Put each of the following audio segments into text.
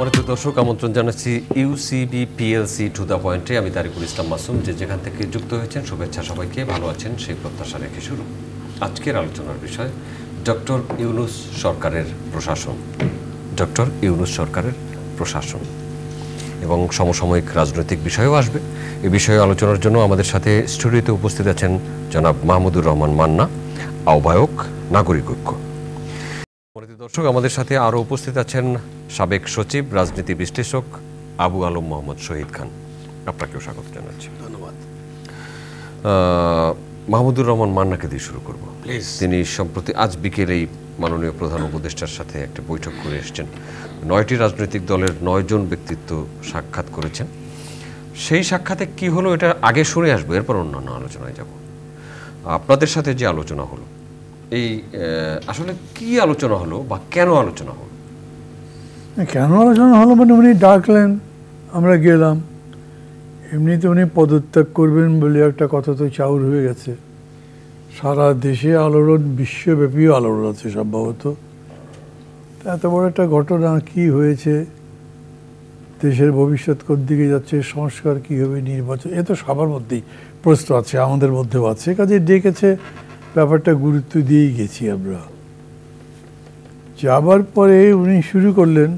সম্মানিত দর্শক, আমন্ত্রণ জানাচ্ছি ইউসিবি পিএলসি টু দ্য পয়েন্টে। আমি তারিকুল ইসলাম মাসুম। যেখান থেকে যুক্ত হয়েছেন শুভেচ্ছা সবাইকে। ভালো আছেন সেই প্রত্যাশা রেখে শুরু। আজকের আলোচনার বিষয় ডক্টর ইউনূস সরকারের প্রশাসন। ডক্টর ইউনূস সরকারের প্রশাসন এবং সমসাময়িক রাজনৈতিক বিষয়ও আসবে। এ বিষয়ে আলোচনার জন্য আমাদের সাথে স্টুডিওতে উপস্থিত আছেন জনাব মাহমুদুর রহমান মান্না, আহ্বায়ক, নাগরিক ঐক্য। দর্শক, আমাদের সাথে আরও উপস্থিত আছেন সাবেক সচিব, রাজনীতি বিশ্লেষক আবু আলম মোহাম্মদ শহীদ খান। আপনাকেও স্বাগত জানাচ্ছি। ধন্যবাদ। মাহমুদুর রহমান মান্নাকে দিয়ে শুরু করব। প্লিজ। তিনি সম্প্রতি আজ বিকেলেই মাননীয় প্রধান উপদেষ্টার সাথে একটা বৈঠক করে এসেছেন। 9টি রাজনৈতিক দলের 9 জন ব্যক্তিত্ব সাক্ষাৎ করেছেন। সেই সাক্ষাতে কি হলো এটা আগে শুনে আসবো, এরপর অন্যান্য আলোচনায় যাব। আপনাদের সাথে যে আলোচনা হলো, এই আসলে কি আলোচনা হলো বা কেন আলোচনা হলো? কেন আলোচনা হলো মানে উনি ডাকলেন, আমরা গেলাম। এমনিতে উনি পদত্যাগ করবেন বলে একটা কথা তো চাউর হয়ে গেছে। সারা দেশে আলোড়ন, বিশ্বব্যাপী আলোড়ন আছে সম্ভবত। এত বড় একটা ঘটনা কি হয়েছে, দেশের ভবিষ্যৎ কোন দিকে যাচ্ছে, সংস্কার কী হবে, নির্বাচন, এ তো সবার মধ্যেই প্রশ্ন আছে, আমাদের মধ্যেও আছে। কাজে ডেকেছে, ব্যাপারটা গুরুত্ব দিয়েই গেছি আমরা। যাবার পরে উনি শুরু করলেন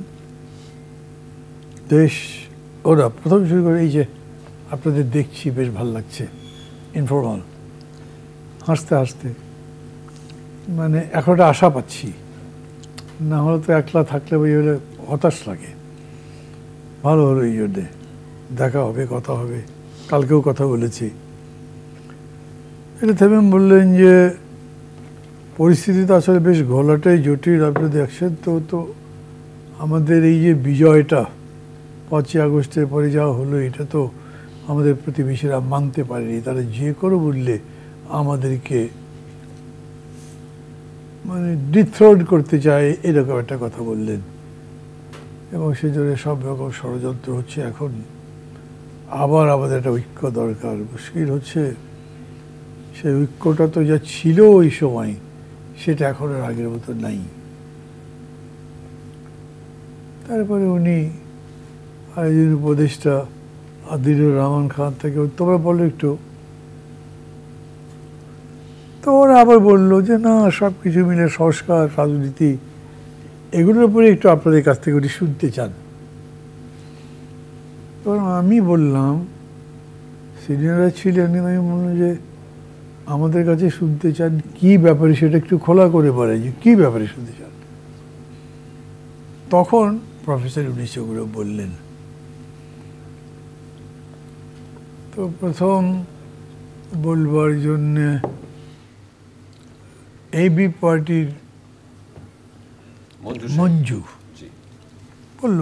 প্রথম শুরু করে এই যে আপনাদের দেখছি বেশ ভালো লাগছে, ইনফরমাল, হাসতে হাসতে, মানে এখন একটা আশা পাচ্ছি। না হলে তো একলা থাকলে ওই হলে হতাশ লাগে। ভালো হলো এই জন্যে, দেখা হবে, কথা হবে, কালকেও কথা বলেছি। এটা থেমে বললেন যে পরিস্থিতি তো আসলে বেশ ঘোলাটাই জটিল। আপনি দেখছেন তো আমাদের এই যে বিজয়টা 5ই আগস্টের পরে যা হলো, এটা তো আমাদের প্রতিবেশীরা মানতে পারেনি। তারা যে কোনো মূল্যে আমাদেরকে মানে ডিথ্রোন করতে চায়, এরকম একটা কথা বললেন। এবং সেজন্য সব রকম ষড়যন্ত্র হচ্ছে। এখন আবার আমাদের একটা ঐক্য দরকার। মুশকিল হচ্ছে সেই ঐক্যটা তো যা ছিল ওই সময়, সেটা এখন আর আগের মতো নাই। তারপরে উনি আরেকজন উপদেষ্টা আদিলুর রহমান খান থেকে তোমরা বলো একটু, তো ওরা আবার বললো যে না, সব কিছু মিলে সংস্কার, রাজনীতি, এগুলোর উপরে একটু আপনাদের কাছ থেকে উনি শুনতে চান। তখন আমি বললাম, সিনিয়ররা ছিলেন, আমি বললাম যে আমাদের কাছে শুনতে চান কি ব্যাপারে, সেটা একটু খোলা করে বলে যে কী ব্যাপারে শুনতে চান। তখন প্রফেসর উনি সেগুলো বললেন। তো প্রথম বলবার জন্যে এবি পার্টির মঞ্জু বলল,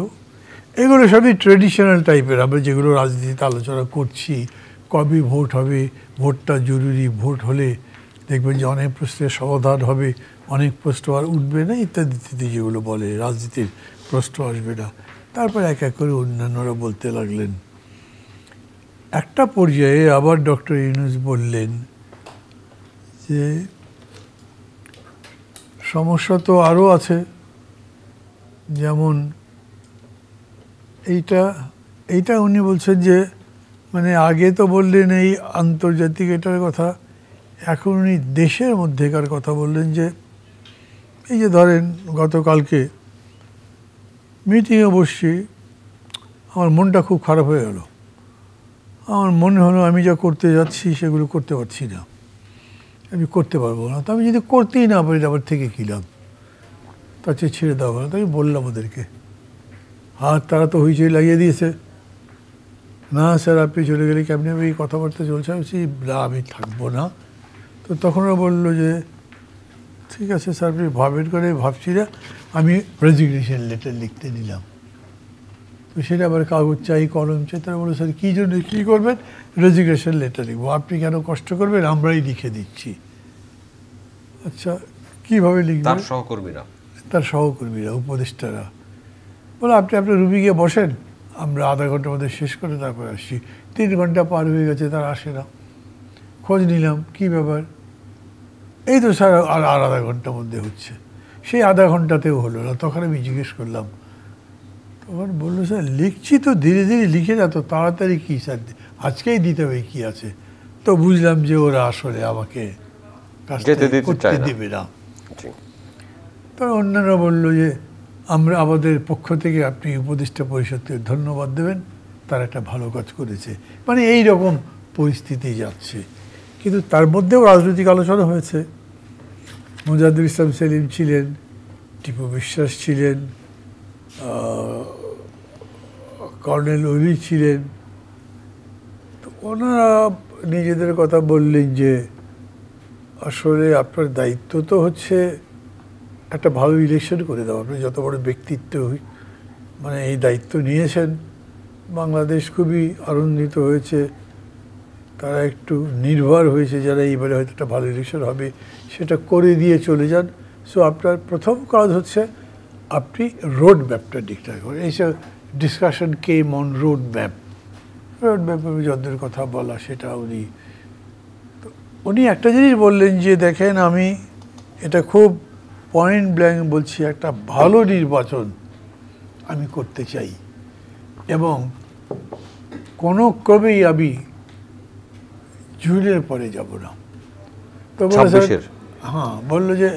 এগুলো সবই ট্রেডিশনাল টাইপের। আমরা যেগুলো রাজনীতিতে আলোচনা করছি, কবে ভোট হবে, ভোটটা জরুরি, ভোট হলে দেখবেন যে অনেক প্রশ্নের সমাধান হবে, অনেক প্রশ্ন আর উঠবে না, ইত্যাদি ইত্যাদি যেগুলো বলে, রাজনীতির প্রশ্ন আসবে না। তারপর এক এক করে অন্যান্যরা বলতে লাগলেন। একটা পর্যায়ে আবার ডক্টর ইউনূস বললেন যে সমস্যা তো আরও আছে, যেমন এইটা উনি বলছেন যে মানে আগে তো বললেন এই আন্তর্জাতিক এটার কথা, এখন উনি দেশের মধ্যেকার কথা বললেন। যে এই যে ধরেন গতকালকে মিটিংয়ে বসছি, আমার মনটা খুব খারাপ হয়ে গেল। আমার মনে হলো আমি যা করতে যাচ্ছি সেগুলো করতে পারছি না, আমি করতে পারবো না। তো আমি যদি করতেই না পারি, আবার থেকে কী লাভ, তার চেয়ে ছেড়ে দেওয়া ভালো। তো আমি বললাম ওদেরকে, আর তারা তো হইচই লাগিয়ে দিয়েছে, না স্যার আপনি চলে গেলে কেমনি হবে, এই কথাবার্তা চলছে। আমি থাকবো না। তো তখন ওরা বললো যে ঠিক আছে স্যার, আপনি ভাবেন করে, ভাবছি না, আমি রেজিগনেশন লেটার লিখতে নিলাম। তো সেটা আবার কাগজ চাই, কলম চাই। তারা বললো স্যার কী জন্য, কী করবেন? রেজিগনেশন লেটার লিখবো। আপনি কেন কষ্ট করবেন, আমরাই লিখে দিচ্ছি। আচ্ছা, কীভাবে লিখবেন? তার সহকর্মীরা, উপদেষ্টারা বলে আপনি আপনার রুমে গিয়ে বসেন, আমরা আধা ঘন্টার মধ্যে শেষ করে তারপরে আসছি। 3 ঘন্টা পার হয়ে গেছে, তারা আসে না। খোঁজ নিলাম কী ব্যাপার, এই তো স্যার আর আধা ঘন্টার মধ্যে হচ্ছে। সেই আধা ঘন্টাতেও হলো না। তখন আমি জিজ্ঞেস করলাম তখন বললো, স্যার লিখছি তো, ধীরে ধীরে লিখে না, তো তাড়াতাড়ি কী স্যার, আজকেই দিতে হবে, কী আছে। তো বুঝলাম যে ওরা আসলে আমাকে করতে দেবে না। তো অন্যরা বললো যে আমরা আমাদের পক্ষ থেকে আপনি উপদেষ্টা পরিষদকে ধন্যবাদ দেবেন, তারা একটা ভালো কাজ করেছে। মানে এই রকম পরিস্থিতি যাচ্ছে। কিন্তু তার মধ্যেও রাজনৈতিক আলোচনা হয়েছে। মোজাদ্দুল ইসলাম সেলিম ছিলেন, টিপু বিশ্বাস ছিলেন, কর্নেল অলি ছিলেন। তো ওনারা নিজেদের কথা বললেন যে আসলে আপনার দায়িত্ব তো হচ্ছে একটা ভালো ইলেকশন করে দেওয়া। আপনি যত বড় ব্যক্তিত্ব মানে এই দায়িত্ব নিয়েছেন, বাংলাদেশ খুবই আনন্দিত হয়েছে, তারা একটু নির্ভর হয়েছে যারা এইবারে হয়তো একটা ভালো ইলেকশন হবে, সেটা করে দিয়ে চলে যান। সো আপনার প্রথম কাজ হচ্ছে আপনি রোড ম্যাপটা ডিক্লেয়ার করেন। এইসব discussion came on road map. Road ম্যাপে যদের কথা বলা সেটা উনি একটা জিনিস বললেন যে দেখেন, আমি এটা খুব পয়েন্ট ব্ল্যাঙ্ক বলছি, একটা ভালো নির্বাচন আমি করতে চাই এবং কোনো ক্রমেই আমি জুনের পরে যাব না। তো হ্যাঁ, বললো যে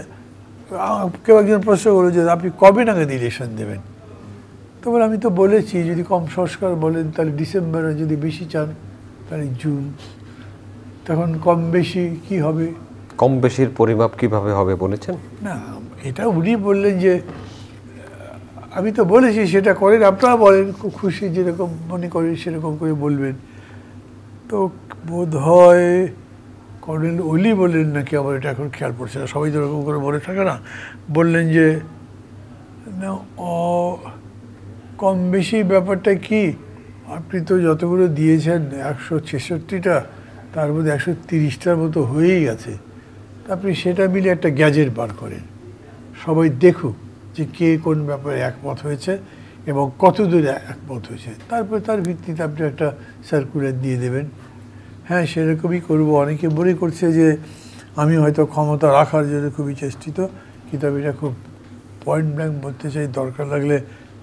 কেউ একজন প্রশ্ন করলো যে আপনি কবে নাগাদ ইলেকশন দেবেন। তো বলে আমি তো বলেছি যদি কম সংস্কার বলেন তাহলে ডিসেম্বরে, যদি বেশি চান তাহলে জুন। তখন কম বেশি কি হবে, কম বেশির পরিমাপ কিভাবে হবে বলেছেন? না, এটা উনি বললেন যে আমি তো বলেছি সেটা করেন, আপনারা বলেন, খুব খুশি যেরকম মনে করেন সেরকম করে বলবেন। তো বোধ হয় কর্নেল অলি বললেন নাকি, আবার এটা এখন খেয়াল পড়ছে না, সবাই তো এরকম করে বলে থাকে না, বললেন যে না, কম বেশি ব্যাপারটা কি, আপনি তো যতগুলো দিয়েছেন 166টা, তার মধ্যে 130টার মতো হয়েই গেছে। আপনি সেটা মিলে একটা গ্যাজেট বার করেন, সবাই দেখুক যে কে কোন ব্যাপারে একমত হয়েছে এবং কত দূরে একমত হয়েছে। তারপরে তার ভিত্তিতে আপনি একটা সার্কুলার দিয়ে দেবেন। হ্যাঁ, সেরকমই করব। অনেকে মনে করছে যে আমি হয়তো ক্ষমতা রাখার জন্য খুবই চেষ্টিত, কিন্তু আমি এটা খুব পয়েন্ট ব্ল্যাঙ্ক বলতে চাই, দরকার লাগলে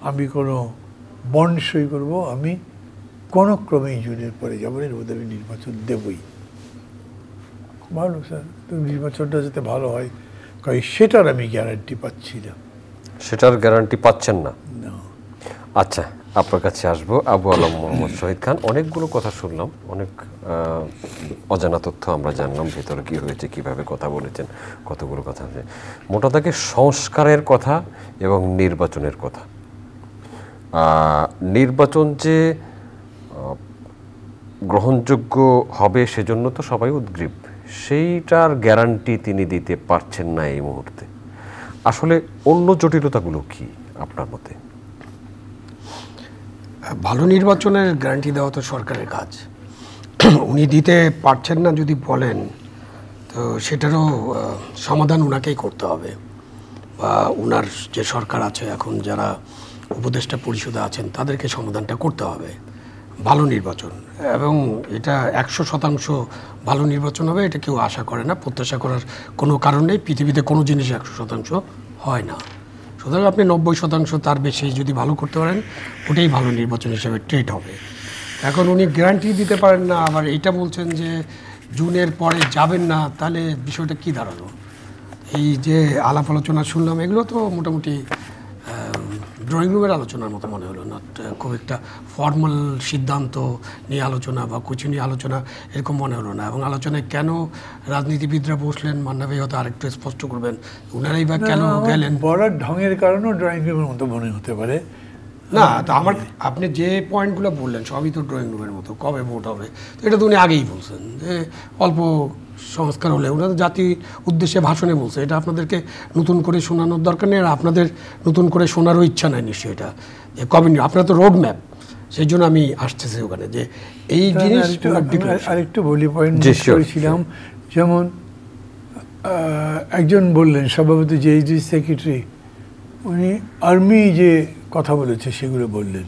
আমি কোনো বন্ড সই করবো, আমি কোনো ক্রমেই জুনের পরে যাবো, এর মধ্যে আমি নির্বাচন দেবই। ভালো স্যার, তো নির্বাচনটা যাতে ভালো হয়, কারণ সেটার আমি গ্যারান্টি পাচ্ছি না। সেটার গ্যারান্টি পাচ্ছেন না? না। আচ্ছা, আপনার কাছে আসবো। আবু আলম মোহাম্মদ শহীদ খান, অনেকগুলো কথা শুনলাম, অনেক অজানা তথ্য আমরা জানলাম, ভেতরে কী হয়েছে, কিভাবে কথা বলেছেন, কতগুলো কথা আছে। মোটা দাগে সংস্কারের কথা এবং নির্বাচনের কথা। নির্বাচন যে গ্রহণযোগ্য হবে সেজন্য তো সবাই উদ্গ্রীব, সেইটার গ্যারান্টি তিনি দিতে পারছেন না এই মুহূর্তে। আসলে অন্য জটিলতাগুলো কি আপনার মতে? ভালো নির্বাচনের গ্যারান্টি দেওয়া তো সরকারের কাজ, উনি দিতে পারছেন না যদি বলেন, তো সেটারও সমাধান ওনাকেই করতে হবে। বা ওনার যে সরকার আছে এখন, যারা উপদেষ্টা পরিষদে আছেন, তাদেরকে সমাধানটা করতে হবে। ভালো নির্বাচন, এবং এটা 100% ভালো নির্বাচন হবে এটা কেউ আশা করে না, প্রত্যাশা করার কোনো কারণ নেই। পৃথিবীতে কোনো জিনিস 100% হয় না। সুতরাং আপনি 90% তার বেশি যদি ভালো করতে পারেন, ওটাই ভালো নির্বাচন হিসেবে ট্রিট হবে। এখন উনি গ্যারান্টি দিতে পারেন না, আবার এইটা বলছেন যে জুনের পরে যাবেন না, তাহলে বিষয়টা কি দাঁড়ালো? এই যে আলাপ আলোচনা শুনলাম, এগুলো তো মোটামুটি ড্রয়িং রুমের আলোচনার মতো মনে হলো না, খুব একটা ফর্মাল সিদ্ধান্ত নিয়ে আলোচনা বা কিছু নিয়ে আলোচনা এরকম মনে হলো না। এবং আলোচনায় কেন রাজনীতিবিদরা বসলেন, মান্না ভাই হয়তো আরেকটু স্পষ্ট করবেন, ওনারাই বা কেন গেলেন। বড় ঢঙের কারণেও ড্রয়িং রুমের মতো মনে হতে পারে না। তো আমার, আপনি যে পয়েন্টগুলো বললেন সবই তো ড্রয়িং রুমের মতো, কবে ভোট হবে তো এটা তো উনি আগেই বলছেন, যে অল্প সংস্কার হলে, ওনাদের জাতির উদ্দেশ্যে ভাষণে বলছে। এটা আপনাদেরকে নতুন করে শোনানোর দরকার নেই, আর আপনাদের নতুন করে শোনারও ইচ্ছা নাই নিশ্চয়ই। এটা যে কবে, আপনার তো রোড ম্যাপ, সেই জন্য আমি আসতেছি ওখানে, যে এই জিনিস। আরেকটু বলি, পয়েন্ট করেছিলাম, যেমন একজন বললেন সভাপতি, যে সেক্রেটারি, উনি আর্মি যে কথা বলেছে সেগুলো বললেন,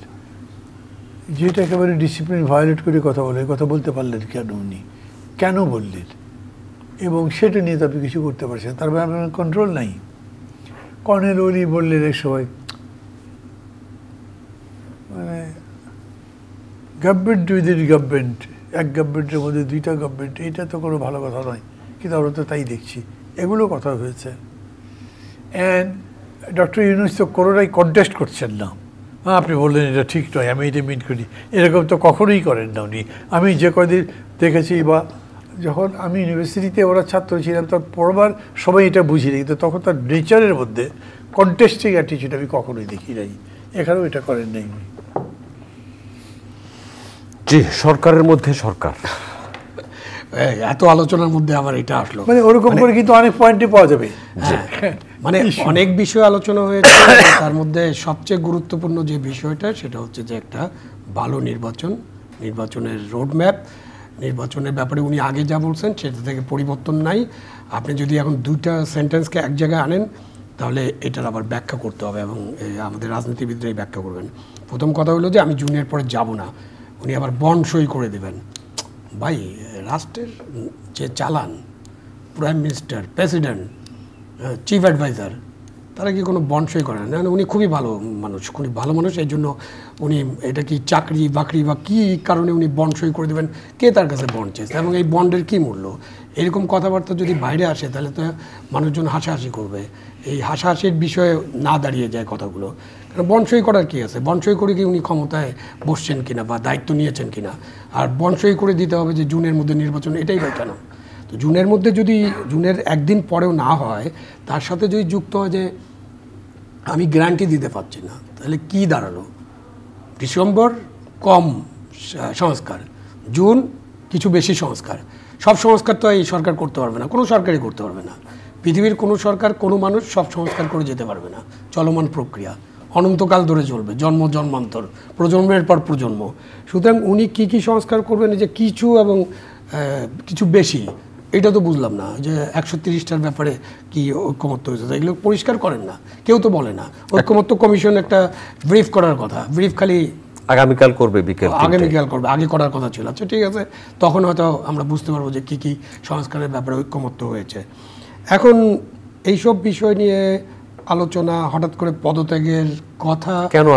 যেটা একেবারে ডিসিপ্লিন ভায়োলেট করে কথা বলে, কথা বলতে পারলেন কেন, উনি কেন বললেন? এবং সেটা নিয়ে তো আপনি কিছু করতে পারছেন, তারপরে আপনার কন্ট্রোল নাই। কর্নেল অলি বললেন এক সময়, গভর্নমেন্ট উইদিন গভর্নমেন্ট, এক গভর্নমেন্টের মধ্যে দুইটা গভর্নমেন্ট, এটা তো কোনো ভালো কথা নয়, কিন্তু আমরা তো তাই দেখছি, এগুলো কথা হয়েছে। অ্যান্ড ডক্টর ইউনূস তো কোনোটাই কন্টেস্ট করছেন না। আপনি বললেন এটা ঠিক নয়, আমি এটা মিন করি, এরকম তো কখনোই করেন না উনি। আমি যে কদিন দেখেছি, বা যখন আমি ইউনিভার্সিটিতে ওরা ছাত্র ছিলাম, তখন পড়বার সবাই এটা বুঝিনি, কিন্তু তখন তার নেচারের মধ্যে কন্টেস্টিং অ্যাটিচিউড আমি কখনোই দেখি নাই। এখানেও এটা করেন নাই উনি। জি, সরকারের মধ্যে সরকার, এত আলোচনার মধ্যে আবার এটা আসলো, মানে ওরকম করে কিন্তু অনেক পয়েন্টে পাওয়া যাবে। মানে অনেক বিষয় আলোচনা হয়েছে, তার মধ্যে সবচেয়ে গুরুত্বপূর্ণ যে বিষয়টা সেটা হচ্ছে যে একটা ভালো নির্বাচনের রোডম্যাপ, নির্বাচনের ব্যাপারে উনি আগে যা বলছেন সেটা থেকে পরিবর্তন নাই। আপনি যদি এখন দুইটা সেন্টেন্সকে এক জায়গায় আনেন তাহলে এটার আবার ব্যাখ্যা করতে হবে, এবং আমাদের রাজনীতিবিদরাই ব্যাখ্যা করবেন। প্রথম কথা হলো যে আমি জুনের পরে যাব না, উনি আবার বন্ড সই করে দেবেন। ভাই, রাষ্ট্রের যে চালান, prime minister, president, chief adviser, তারা কি কোনো বন্ড সই করেন না? উনি খুবই ভালো মানুষ, এই জন্য উনি এটা কি চাকরি বাকরি বা কী কারণে উনি বন্ড সই করে দেবেন? কে তার কাছে বন্ড চেয়েছে এবং এই বন্ডের কী মূল্য? এরকম কথাবার্তা যদি বাইরে আসে তাহলে তো মানুষজন হাসাহাসি করবে। এই হাসাহাসির বিষয়ে না দাঁড়িয়ে যায় কথাগুলো। কারণ বন্ড সই করার কী আছে? বন্ড সই করে কি উনি ক্ষমতায় বসছেন কিনা বা দায়িত্ব নিয়েছেন কিনা? আর বন্ড সই করে দিতে হবে যে জুনের মধ্যে নির্বাচন, এটাই বা কেন? তো জুনের মধ্যে যদি জুনের একদিন পরেও না হয়, তার সাথে যদি যুক্ত হয় যে আমি গ্যারান্টি দিতে পারছি না, তাহলে কি দাঁড়ালো? ডিসেম্বর কম সংস্কার, জুন কিছু বেশি সংস্কার। সব সংস্কার তো এই সরকার করতে পারবে না, কোনো সরকারই করতে পারবে না। পৃথিবীর কোনো সরকার, কোনো মানুষ সব সংস্কার করে যেতে পারবে না। চলমান প্রক্রিয়া অনন্তকাল ধরে চলবে, জন্মান্তর, প্রজন্মের পর প্রজন্ম। সুতরাং উনি কী কী সংস্কার করবেন, যে কিছু এবং কিছু বেশি, এটা তো বুঝলাম না। যে 130টার ব্যাপারে কি ঐক্যমত্য হয়েছে, এগুলো পরিষ্কার করেন না, কেউ তো বলে না। ঐক্যমত্য কমিশন একটা ব্রিফ করার কথা, ব্রিফ খালি আগামীকাল করবে, আগামীকাল করবে, আগে করার কথা ছিল। আচ্ছা ঠিক আছে, তখন হয়তো আমরা বুঝতে পারবো যে কী কী সংস্কারের ব্যাপারে ঐক্যমত্য হয়েছে। এখন এইসব বিষয় নিয়ে আলোচনা, হঠাৎ করে পদত্যাগের কথা কেন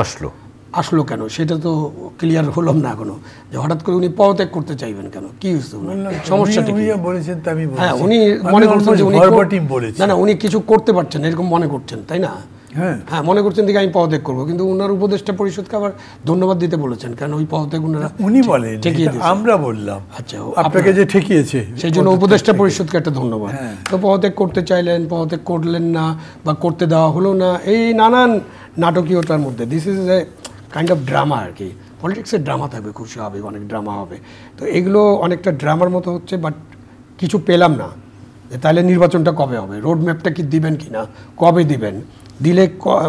আসলো কেন সেটা তো ক্লিয়ার হলাম না এখনো, যে হঠাৎ করে উনি পদত্যাগ করতে চাইবেন কেন, কি হয়েছে সমস্যাটা কি? হ্যাঁ, উনি মনে করছেন যে উনি কিছু করতে পারছেন এরকম মনে করছেন, তাই না? হ্যাঁ, মনে করছেন দিকে আমি পদত্যাগ করবো, কিন্তু ওনার উপদেষ্টা পরিষদকে আবার ধন্যবাদ দিতে বলেছেন, কারণ ওই পদত্যাগ উনি বলেন, আমরা বললাম আচ্ছা আপনাকে যে ঠেকিয়েছে সেই জন্য উপদেষ্টা পরিষদকে একটা ধন্যবাদ। তো পদত্যাগ করতে চাইলেন, পদত্যাগ করলেন না বা করতে দেওয়া হলো না, এই নানান নাটকীয়তার মধ্যে this is a kind of drama আর কি। পলিটিক্সের ড্রামা থাকবে, খুব স্বাভাবিক, অনেক ড্রামা হবে। তো এগুলো অনেকটা ড্রামার মতো হচ্ছে, বাট কিছু পেলাম না। তাহলে নির্বাচনটা কবে হবে, রোড ম্যাপটা কি দিবেন কি না, কবে দিবেন, দিলে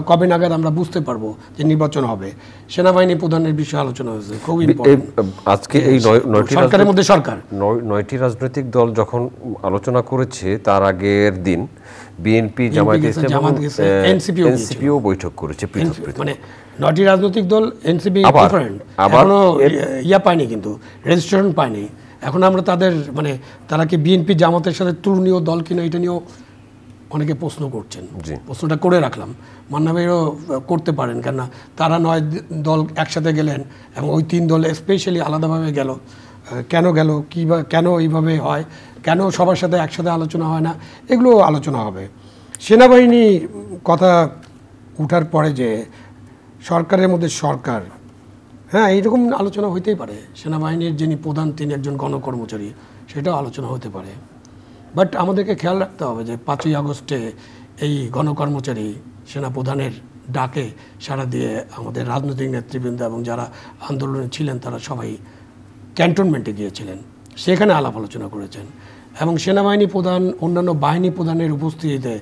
কবে নাগাদ আমরা বুঝতে পারবো যে নির্বাচন হবে। সেনাবাহিনী প্রধানের বিষয়ে আলোচনা হয়েছে, খুব ইম্পর্টেন্ট। আজকে এই সরকারের মধ্যে সরকার 9টি রাজনৈতিক দল যখন আলোচনা করেছে, তার আগের দিন বিএনপি, জামায়াত ইসলাম, এনসিপিও বৈঠক করেছে। মানে 9টি রাজনৈতিক দল, এনসিপি এখনো পায়নি, কিন্তু রেজিস্ট্রেশন পায়নি। এখন আমরা তাদের মানে তারা কি বিএনপি জামাতের সাথে তুলনীয় দল কিনা, এটা নিয়েও অনেকে প্রশ্ন করছেন। প্রশ্নটা করে রাখলাম, মান্না ভাইও করতে পারেন, কেননা তারা 9 দল একসাথে গেলেন এবং ওই 3 দল স্পেশালি আলাদাভাবে গেল। কেন গেল, কী বা কেন এইভাবে হয়, কেন সবার সাথে একসাথে আলোচনা হয় না, এগুলো আলোচনা হবে। সেনাবাহিনী কথা উঠার পরে যে সরকারের মধ্যে সরকার, হ্যাঁ, এইরকম আলোচনা হইতেই পারে। সেনাবাহিনীর যিনি প্রধান তিনি একজন গণকর্মচারী, সেটাও আলোচনা হতে পারে। বাট আমাদেরকে খেয়াল রাখতে হবে যে 5ই আগস্টে এই গণকর্মচারী সেনাপ্রধানের ডাকে সাড়া দিয়ে আমাদের রাজনৈতিক নেতৃবৃন্দ এবং যারা আন্দোলনে ছিলেন তারা সবাই ক্যান্টনমেন্টে গিয়েছিলেন, সেখানে আলাপ আলোচনা করেছেন এবং সেনাবাহিনী প্রধান, অন্যান্য বাহিনী প্রধানের উপস্থিতিতে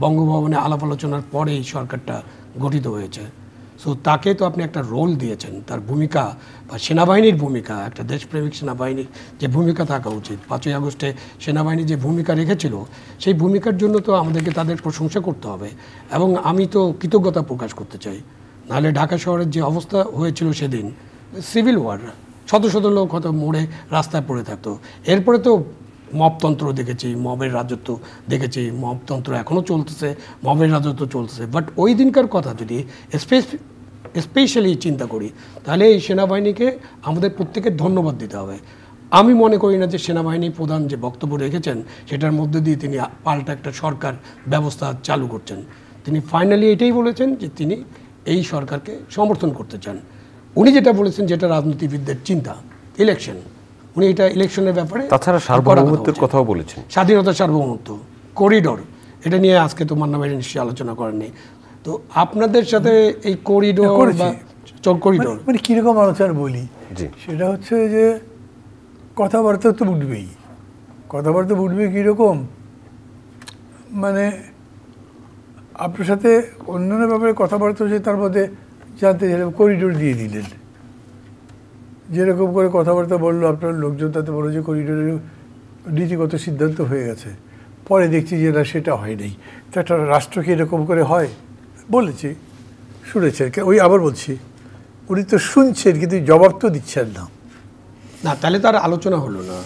বঙ্গভবনে আলাপ আলোচনার পরেই সরকারটা গঠিত হয়েছে। সো তাকে তো আপনি একটা রোল দিয়েছেন, তার ভূমিকা বা সেনাবাহিনীর ভূমিকা, একটা দেশপ্রেমিক সেনাবাহিনীর যে ভূমিকা থাকা উচিত, 5ই আগস্টে সেনাবাহিনী যে ভূমিকা রেখেছিল সেই ভূমিকার জন্য তো আমাদেরকে তাদের প্রশংসা করতে হবে এবং আমি তো কৃতজ্ঞতা প্রকাশ করতে চাই। নাহলে ঢাকা শহরের যে অবস্থা হয়েছিল সেদিন, সিভিল ওয়ার, শত শত লোক হয়তো মোড়ে রাস্তায় পড়ে থাকতো। এরপরে তো মবতন্ত্র দেখেছি, মবের রাজত্ব দেখেছি, মবতন্ত্র এখনও চলতেছে, মবের রাজত্ব চলতেছে। বাট ওই দিনকার কথা যদি স্পেশালি চিন্তা করি, তাহলে এই সেনাবাহিনীকে আমাদের প্রত্যেকের ধন্যবাদ দিতে হবে। আমি মনে করি না যে সেনাবাহিনী প্রধান যে বক্তব্য রেখেছেন সেটার মধ্যে দিয়ে তিনি পাল্টা একটা সরকার ব্যবস্থা চালু করছেন। তিনি ফাইনালি এটাই বলেছেন যে তিনি এই সরকারকে সমর্থন করতে চান। উনি যেটা বলেছেন যেটা রাজনীতিবিদদের চিন্তা, ইলেকশন, উনি এটা ইলেকশনের ব্যাপারে তাছাড়া সার্বভৌমত্বের কথাও বলেছেন, স্বাধীনতা, সার্বভৌমত্ব, করিডোর, এটা নিয়ে আজকে তো মান্না ভাই নিশ্চয়ই আলোচনা করেননি। তো আপনাদের সাথে এই করিডোর বা করিডোর মানে কীরকম আলোচনা বলি, সেটা হচ্ছে যে কথাবার্তা তো উঠবেই। কথাবার্তা উঠবে কীরকম, মানে আপনার সাথে অন্যান্য ব্যাপারে কথাবার্তা হচ্ছে, তার মধ্যে জানতে যেরকম করিডোর দিয়ে দিলেন, যেরকম করে কথাবার্তা বললো আপনার লোকজন, তাতে বলো যে করিডোরের নীতিগত সিদ্ধান্ত হয়ে গেছে। পরে দেখছি যে না, সেটা হয় নাই। তো একটা রাষ্ট্রকে এরকম করে হয় বলেছি, শুনেছেন, ওই আবার বলছি, উনি তো শুনছেন কিন্তু জবাব তো দিচ্ছেন না। না, তাহলে তার আলোচনা হলো না,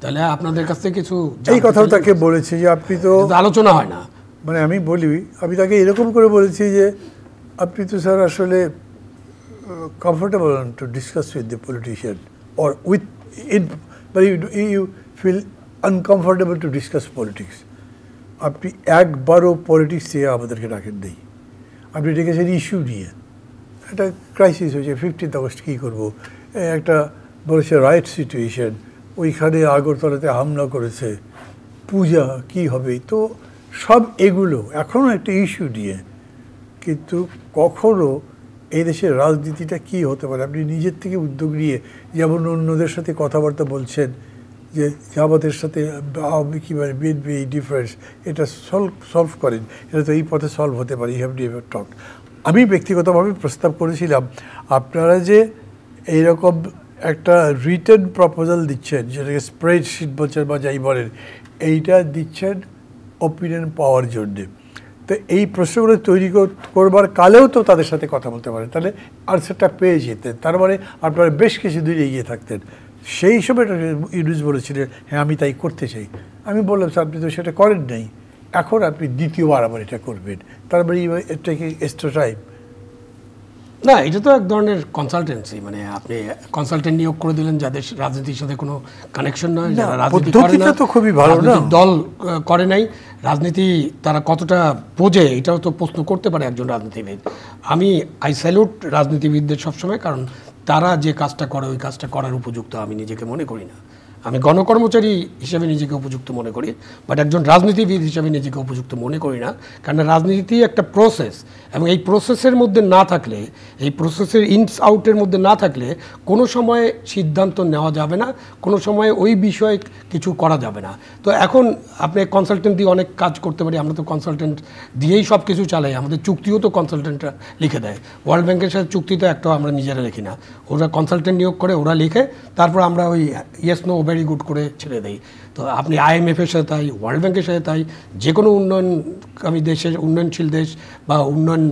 তাহলে আপনাদের কাছ থেকে কিছু এই কথাও তাকে বলেছি যে আপনি তো আলোচনা হয় না। মানে আমি বলি, আমি তাকে এরকম করে বলেছি যে আপনি তো স্যার আসলে comfortable to discuss with the politician or with it, but you feel uncomfortable to discuss politics. আপনি একবারও পলিটিক্স দিয়ে আমাদেরকে ডাকেন নেই। আপনি ডেকেছেন ইস্যু নিয়ে, একটা ক্রাইসিস হয়েছে, 15th আগস্ট কী করবো, একটা বলেছে রাইট সিচুয়েশন, ওইখানে আগরতলাতে হামলা করেছে, পূজা কি হবে, তো সব এগুলো এখনও একটা ইস্যু নিয়ে। কিন্তু কখনো এই দেশের রাজনীতিটা কি হতে পারে, আপনি নিজের থেকে উদ্যোগ নিয়ে যেমন অন্যদের সাথে কথাবার্তা বলছেন যে জামাতের সাথে কীভাবে বিএনপি ডিফারেন্স, এটা সলভ করেন, এটা তো এই পথে সলভ হতে পারে, ইউ হ্যাভ নেভার টক। আমি ব্যক্তিগতভাবে প্রস্তাব করেছিলাম, আপনারা যে এইরকম একটা রিটেন প্রপোজাল দিচ্ছেন, যেটাকে স্প্রেডশিট বলছেন বা যাই বলেন, এইটা দিচ্ছেন ওপিনিয়ন পাওয়ার জন্যে। তো এই প্রশ্নগুলো তৈরি করবার কালেও তো তাদের সাথে কথা বলতে পারেন, তাহলে আনসারটা পেয়ে যেতেন, তার মানে আপনারা বেশ কিছু দূর এগিয়ে থাকতেন। সেই সময় ইউনুস বলেছিলেন হ্যাঁ আমি তাই করতে চাই। আমি বললাম স্যার আপনি তো সেটা করেন নাই, এখন আপনি দ্বিতীয়বার আবার এটা করবেন, তার মানে এটা কি এক্সট্রা টাইম না, এটা তো এক ধরনের কনসালটেন্সি, মানে আপনি কনসালটেন্ট নিয়োগ করে দিলেন যাদের রাজনীতির সাথে কোনো কানেকশন নয়, যারা রাজনীতি করে না, তো খুবই ভালো না, দল করে নাই, রাজনীতি তারা কতটা বোঝে এটাও তো প্রশ্ন করতে পারে একজন রাজনীতিবিদ। আমি স্যালুট রাজনীতিবিদদের সবসময়, কারণ তারা যে কাজটা করে ওই কাজটা করার উপযুক্ত আমি নিজেকে মনে করি না। আমি গণকর্মচারী হিসেবে নিজেকে উপযুক্ত মনে করি, বাট একজন রাজনীতিবিদ হিসেবে নিজেকে উপযুক্ত মনে করি না, কারণ রাজনীতি একটা প্রসেস, এবং এই প্রসেসের মধ্যে না থাকলে, এই প্রসেসের ইনস আউটের মধ্যে না থাকলে কোনো সময় সিদ্ধান্ত নেওয়া যাবে না, কোনো সময় ওই বিষয়ে কিছু করা যাবে না। তো এখন আপনি কনসালটেন্ট দিয়ে অনেক কাজ করতে পারি, আমরা তো কনসালটেন্ট দিয়েই সব কিছু চালাই, আমাদের চুক্তিও তো কনসালটেন্টরা লিখে দেয়। ওয়ার্ল্ড ব্যাংকের সাথে চুক্তি তো একটাও আমরা নিজেরা লিখি না, ওরা কনসালটেন্ট নিয়োগ করে, ওরা লিখে, তারপর আমরা ওই ইয়েস নো ভেরি গুড করে ছেড়ে দেই। তো আপনি IMF-এর সাথে তাই, ওয়ার্ল্ড ব্যাংকের সাথে তাই, যে কোনো উন্নয়নকামী দেশের, উন্নয়নশীল দেশ বা উন্নয়ন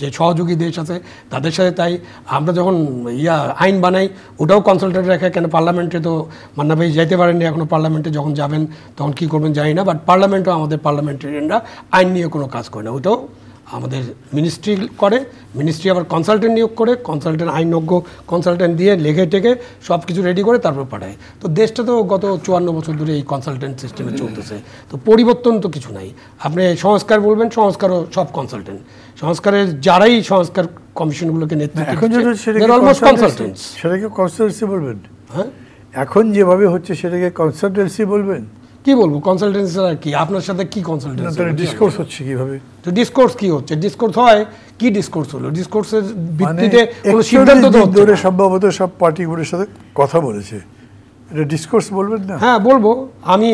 যে সহযোগী দেশ আছে তাদের সাথে তাই। আমরা যখন আইন বানাই ওটাও কনসালটেন্ট রেখে, কেন পার্লামেন্টে তো মান্না ভাই যাইতে পারেননি এখনও, পার্লামেন্টে যখন যাবেন তখন কী করবেন জানি না, বাট পার্লামেন্টও আমাদের পার্লামেন্টারিয়ানরা আইন নিয়ে কোনো কাজ করে না, ওটাও আমাদের মিনিস্ট্রি করে, মিনিস্ট্রি আবার কনসালটেন্ট নিয়োগ করে, কনসালটেন্ট আইনজ্ঞ কনসালটেন্ট দিয়ে লেখে টেকে সব কিছু রেডি করে তারপর পাঠায়। তো দেশটা তো গত 54 বছর ধরে এই কনসালটেন্ট সিস্টেমে চলতেছে, তো পরিবর্তন তো কিছু নাই। আপনি সংস্কার বলবেন, সংস্কারও সব কনসালটেন্ট, সংস্কারের যারাই সংস্কার কমিশনগুলোকে নেতৃত্ব দিচ্ছে সেটাকে কনসালটেন্সি বলবেন। হ্যাঁ, এখন যেভাবে হচ্ছে সেটাকে কনসালটেন্সি বলবেন। কি বলবো, কনসালটেন্সি আর কি, আপনার সাথে কি কনসালটেন্সি, ডিসকোর্স হচ্ছে কিভাবে, তো ডিসকোর্স কি হচ্ছে, ডিসকোর্স হয় কি, ডিসকোর্স হলো, ডিসকোর্সের ভিত্তিতে কোনো সিদ্ধান্ত তো হচ্ছে না। সম্ভবত সব পার্টিগুলোর সাথে কথা বলেছে, এটা ডিসকোর্স বলবেন না? হ্যাঁ বলবো, আমি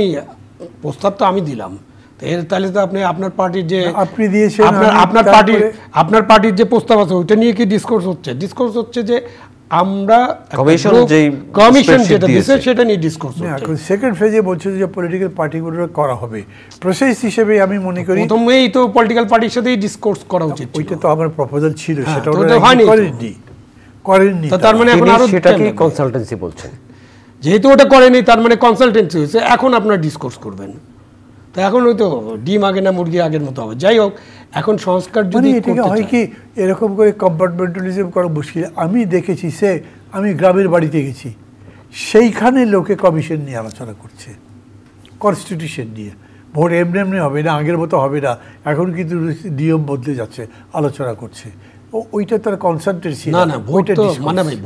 প্রস্তাব তো আমি দিলাম, তাহলে তো আপনি আপনার পার্টির যে আপনি দিয়েছেন, আপনার পার্টির যে প্রস্তাব আছে ওইটা নিয়ে কি ডিসকোর্স হচ্ছে? ডিসকোর্স হচ্ছে যে আমরা কমিশন যেটা দিয়েছে সেটা নিয়ে ডিসকোর্স হচ্ছে। এখন সেকেন্ড ফেজে বলছে যে পলিটিক্যাল পার্টিগুলো করা হবে, প্রসেস হিসেবে আমি মনে করি প্রথমেই তো পলিটিক্যাল পার্টির সাথেই ডিসকোর্স করা উচিত। ওইটা তো আমার প্রপোজাল ছিল, সেটা করেননি, তার মানে এখন আরো সেটাকে কনসালটেন্সি বলছেন। যেহেতু ওটা করেনি তার মানে কনসালটেন্সি হয়েছে, এখন আপনারা ডিসকোর্স করবেন। তো এখন হয়তো ডিম আগে না মুরগি আগের মতো হবে। যাই হোক, এখন সংস্কার মানে যদি এটাকে হয় কি এরকম করে কম্পার্টমেন্টালিজম করা মুশকিল। আমি দেখেছি, আমি গ্রামের বাড়িতে গেছি, সেইখানে লোকে কমিশন নিয়ে আলোচনা করছে, কনস্টিটিউশন নিয়ে। ভোট এমনি এমনি হবে না, আগের মতো হবে না, এখন কিন্তু নিয়ম বদলে যাচ্ছে, আলোচনা করছে। ওইটা তার কনসালটেন্সি না না, ভোট তো মানে ভাই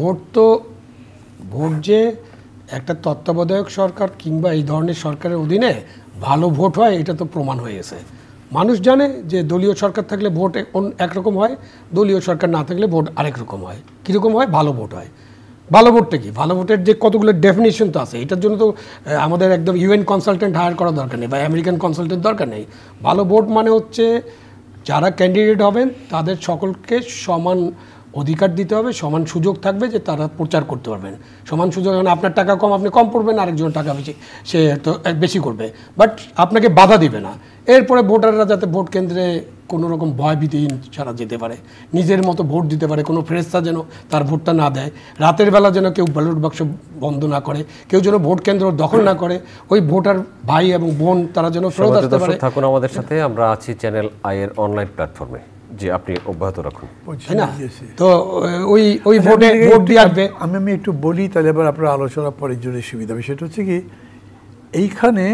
ভোট যে একটা তত্ত্বাবধায়ক সরকার কিংবা এই ধরনের সরকারের অধীনে ভালো ভোট হয় এটা তো প্রমাণ হয়ে গেছে। মানুষ জানে যে দলীয় সরকার থাকলে ভোট একরকম হয়, দলীয় সরকার না থাকলে ভোট আরেক রকম হয়। কীরকম হয়? ভালো ভোট হয়। ভালো ভোটটা কি? ভালো ভোটের যে কতগুলো ডেফিনেশন তো আছে, এটার জন্য তো আমাদের একদম ইউএন কনসালটেন্ট হায়ার করার দরকার নেই বা আমেরিকান কনসালটেন্ট দরকার নেই। ভালো ভোট মানে হচ্ছে যারা ক্যান্ডিডেট হবেন তাদের সকলকে সমান অধিকার দিতে হবে, সমান সুযোগ থাকবে যে তারা প্রচার করতে পারবেন। সমান সুযোগ, মানে আপনার টাকা কম আপনি কম পড়বেন, আরেকজনের টাকা বেশি সে তো বেশি করবে, বাট আপনাকে বাধা দিবে না। এরপরে ভোটাররা যাতে ভোট কেন্দ্রে কোনো রকম ভয়ভীতিহীন ছাড়া যেতে পারে, নিজের মতো ভোট দিতে পারে, কোনো ফেরেস্তা যেন তার ভোটটা না দেয়, রাতের বেলা যেন কেউ ব্যালট বাক্স বন্ধ না করে, কেউ যেন ভোট কেন্দ্র দখল না করে, ওই ভোটার ভাই এবং বোন তারা যেন ফেরত আসতে পারে। থাকুন আমাদের সাথে, আমরা আছি চ্যানেল আই এর অনলাইন প্ল্যাটফর্মে। জি, আপনি অব্যাহত রাখুন। তাই না? তো ওই ভোটে ভোট দিয়ে আসবে। আমি একটু বলি, তাহলে এবার আপনার আলোচনা পরের জন্য সুবিধা হবে। সেটা হচ্ছে কি, এইখানে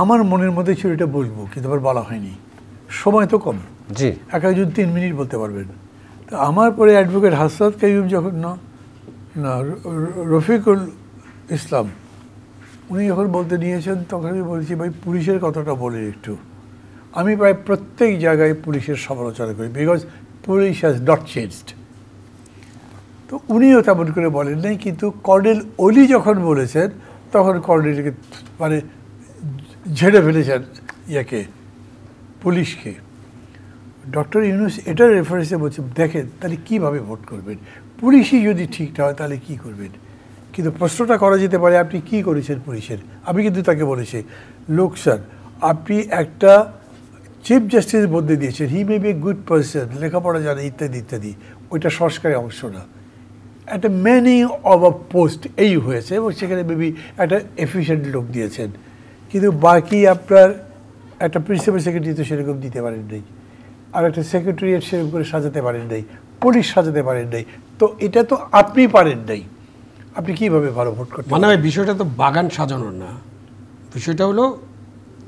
আমার মনের মধ্যে ছিল এটা বলবো, কিন্তু আবার বলা হয়নি, সময় তো কম। জি, একজন 3 মিনিট বলতে পারবেন। তো আমার পরে অ্যাডভোকেট হাসনাত কাইয়ুম যখন না রফিকুল ইসলাম উনি যখন বলতে নিয়েছেন, তখন আমি বলেছি ভাই পুলিশের কথাটা বলি একটু। আমি প্রায় প্রত্যেক জায়গায় পুলিশের সমালোচনা করি, because police has not changed. তো উনিও তেমন করে বলেন নাই, কিন্তু কর্নেল ওলি যখন বলেছেন তখন কর্নেলকে মানে ঝেড়ে ফেলেছেন ইয়াকে, পুলিশকে। ডক্টর ইউনূস এটার রেফারেন্সে বলছে, দেখেন তাহলে কীভাবে ভোট করবেন, পুলিশই যদি ঠিক না হয় তাহলে কী করবেন। কিন্তু প্রশ্নটা করা যেতে পারে, আপনি কী করেছেন পুলিশের? আমি কিন্তু তাকে বলেছি, লোক স্যার আপনি একটা চিফ জাস্টিসের মধ্যে দিয়েছেন, he may be a good person, লেখাপড়া জানে ইত্যাদি ইত্যাদি, ওইটা সংস্কারের অংশ না। একটা ম্যানিং অফ আ পোস্ট এই হয়েছে, এবং সেখানে মেবি একটা এফিশিয়েন্ট লোক দিয়েছেন, কিন্তু বাকি আপনার একটা প্রিন্সিপাল সেক্রেটারি তো সেরকম দিতে পারেন নাই, আর একটা সেক্রেটারিয়েট সেরকম করে সাজাতে পারেন নাই, পুলিশ সাজাতে পারেন নাই। তো এটা তো আপনি পারেন নাই, আপনি কীভাবে ভালো ভোট করতে? মানে বিষয়টা তো বাগান সাজানোর না, বিষয়টা হলো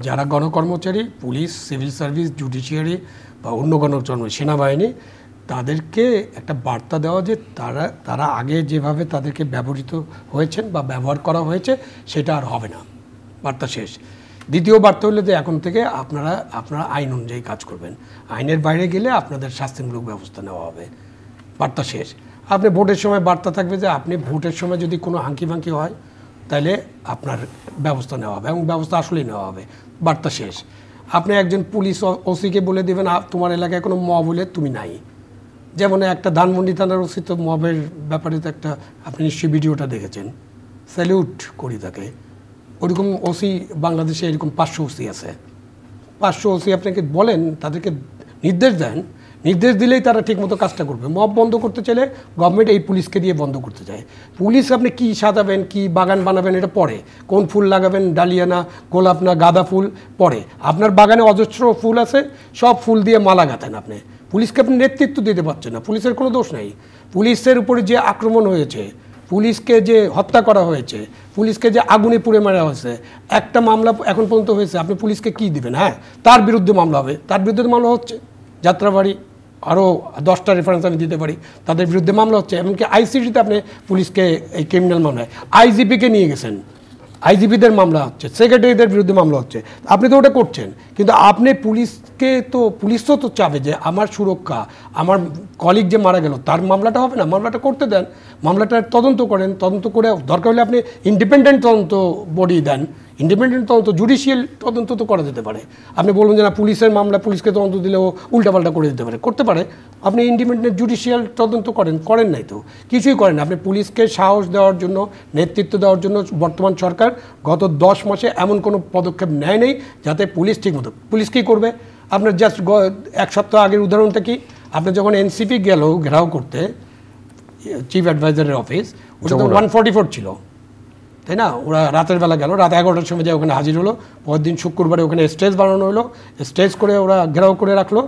যারা গণকর্মচারী, পুলিশ, সিভিল সার্ভিস, জুডিশিয়ারি বা অন্য গণকর্মচারী, সেনাবাহিনী, তাদেরকে একটা বার্তা দেওয়া যে তারা আগে যেভাবে তাদেরকে ব্যবহৃত হয়েছেন বা ব্যবহার করা হয়েছে সেটা আর হবে না, বার্তা শেষ। দ্বিতীয় বার্তা হলো যে এখন থেকে আপনারা আইন অনুযায়ী কাজ করবেন, আইনের বাইরে গেলে আপনাদের শাস্তিমূলক ব্যবস্থা নেওয়া হবে, বার্তা শেষ। আপনি ভোটের সময় বার্তা থাকবে যে আপনি ভোটের সময় যদি কোনো হাঙ্কি হয় তাহলে আপনার ব্যবস্থা নেওয়া হবে, এবং ব্যবস্থা আসলেই নেওয়া হবে, বার্তা শেষ। আপনি একজন পুলিশ ওসিকে বলে দেবেন তোমার এলাকায় কোনো মব হলে তুমি নাই। যেমন একটা ধানমন্ডি থানার ওসি তো মবের ব্যাপারে তো একটা, আপনি নিশ্চয়ই ভিডিওটা দেখেছেন, স্যালিউট করি তাকে। ওরকম ওসি বাংলাদেশে এরকম 500 ওসি আছে। 500 ওসি আপনাকে বলেন, তাদেরকে নির্দেশ দেন, নির্দেশ দিলেই তারা ঠিকমতো কাজটা করবে। মব বন্ধ করতে চাইলে গভর্নমেন্ট এই পুলিশকে দিয়ে বন্ধ করতে চায়। পুলিশ আপনি কি সাজাবেন, কি বাগান বানাবেন এটা পরে, কোন ফুল লাগাবেন, ডালিয়া না গোলাপ না গাঁদা ফুল পরে। আপনার বাগানে অজস্র ফুল আছে, সব ফুল দিয়ে মালা গাঁথেন আপনি। পুলিশকে আপনি নেতৃত্ব দিতে পারছেন না, পুলিশের কোনো দোষ নেই। পুলিশের উপরে যে আক্রমণ হয়েছে, পুলিশকে যে হত্যা করা হয়েছে, পুলিশকে যে আগুনে পুড়ে মারা হয়েছে, একটা মামলা এখন পর্যন্ত হয়েছে, আপনি পুলিশকে কি দিবেন? হ্যাঁ, তার বিরুদ্ধে মামলা হবে, তার বিরুদ্ধে মামলা হচ্ছে। যাত্রাবাড়ি আরও 10টা রেফারেন্স আমি দিতে পারি, তাদের বিরুদ্ধে মামলা হচ্ছে। এমনকি আইসিটিতে আপনি পুলিশকে এই ক্রিমিনাল মামলায় আইজিপিকে নিয়ে গেছেন, আইজিপিদের মামলা হচ্ছে, সেক্রেটারিদের বিরুদ্ধে মামলা হচ্ছে। আপনি তো ওটা করছেন, কিন্তু আপনি পুলিশ তো চাবে যে আমার সুরক্ষা, আমার কলিগ যে মারা গেল তার মামলাটা হবে না, মামলাটা করতে দেন, মামলাটার তদন্ত করেন, তদন্ত করে দরকার হলে আপনি ইন্ডিপেন্ডেন্ট তদন্ত বডি দেন, ইন্ডিপেন্ডেন্ট তদন্ত, জুডিশিয়াল তদন্ত তো করা যেতে পারে। আপনি বলবেন যে না পুলিশের মামলা পুলিশকে তদন্ত দিলেও উল্টাপাল্টা করে দিতে পারে, করতে পারে। আপনি ইন্ডিপেন্ডেন্ট জুডিশিয়াল তদন্ত করেন নাই তো, কিছুই করেন না। আপনি পুলিশকে সাহস দেওয়ার জন্য, নেতৃত্ব দেওয়ার জন্য বর্তমান সরকার গত 10 মাসে এমন কোনো পদক্ষেপ নেয় নেই যাতে পুলিশ ঠিকমতো। পুলিশ কী করবে? আপনার জাস্ট 1 সপ্তাহ আগের উদাহরণটা কি, আপনি যখন এনসিপি গেল ঘেরাও করতে চিফ অ্যাডভাইজারের অফিস, ওটা তো 144 ছিল, তাই না? ওরা রাতের বেলা গেল, রাত 11টার সময় যায় ওখানে হাজির হলো। পরের দিন শুক্রবারে ওখানে স্টেজ বানানো হলো, স্টেজ করে ওরা ঘেরাও করে রাখলো,